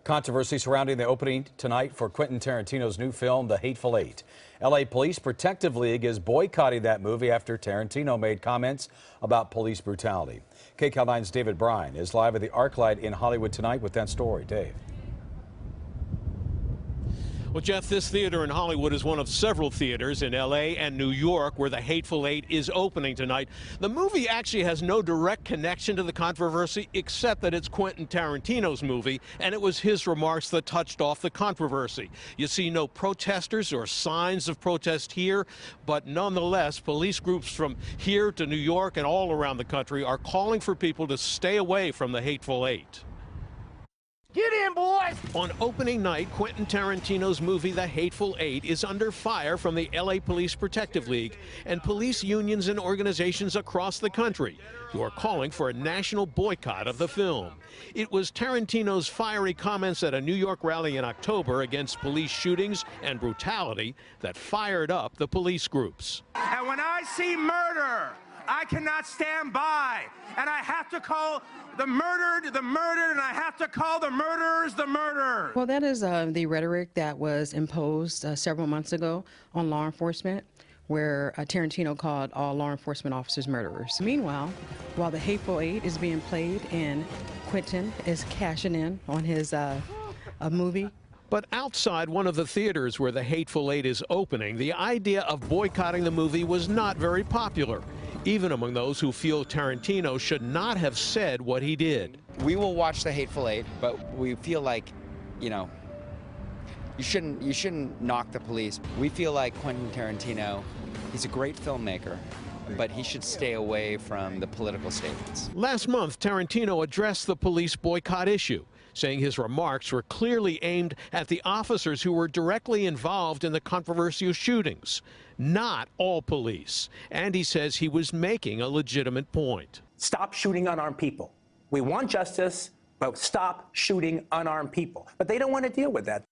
Controversy surrounding the opening tonight for Quentin Tarantino's new film, The Hateful Eight. L.A. Police Protective League is boycotting that movie after Tarantino made comments about police brutality. KCAL 9's David Bryan is live at the ArcLight in Hollywood tonight with that story. Dave. Well, Jeff, this theater in Hollywood is one of several theaters in L.A. and New York where The Hateful Eight is opening tonight. The movie actually has no direct connection to the controversy, except that it's Quentin Tarantino's movie, and it was his remarks that touched off the controversy. You see no protesters or signs of protest here, but nonetheless, police groups from here to New York and all around the country are calling for people to stay away from The Hateful Eight. Get in, boys! On opening night, Quentin Tarantino's movie The Hateful Eight is under fire from the LA Police Protective League and police unions and organizations across the country who are calling for a national boycott of the film. It was Tarantino's fiery comments at a New York rally in October against police shootings and brutality that fired up the police groups. And when I see murder, I cannot stand by, and I have to call the murdered, and I have to call the murderers the murderers. Well, that is the rhetoric that was imposed several months ago on law enforcement, where Tarantino called all law enforcement officers murderers. Meanwhile, while The Hateful Eight is being played and Quentin is cashing in on his movie. But outside one of the theaters where The Hateful Eight is opening, the idea of boycotting the movie was not very popular, even among those who feel Tarantino should not have said what he did. We will watch The Hateful Eight, but we feel like, you shouldn't knock the police. We feel like Quentin Tarantino, he's a great filmmaker, but he should stay away from the political statements. Last month, Tarantino addressed the police boycott issue, saying his remarks were clearly aimed at the officers who were directly involved in the controversial shootings, not all police. And he says he was making a legitimate point. Stop shooting unarmed people. We want justice, but stop shooting unarmed people. But they don't want to deal with that.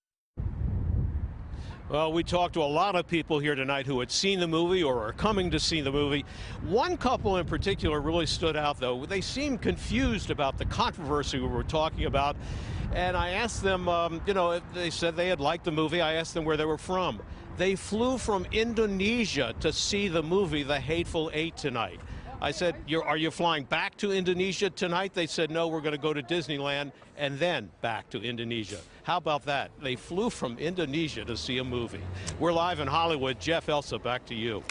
Well, we talked to a lot of people here tonight who had seen the movie or are coming to see the movie. One couple in particular really stood out, though. They seemed confused about the controversy we were talking about. And I asked them, they said they had liked the movie. I asked them where they were from. They flew from Indonesia to see the movie The Hateful Eight tonight. I said, are you flying back to Indonesia tonight? They said, no, we're going to go to Disneyland and then back to Indonesia. How about that? They flew from Indonesia to see a movie. We're live in Hollywood. Jeff, Elsa, back to you.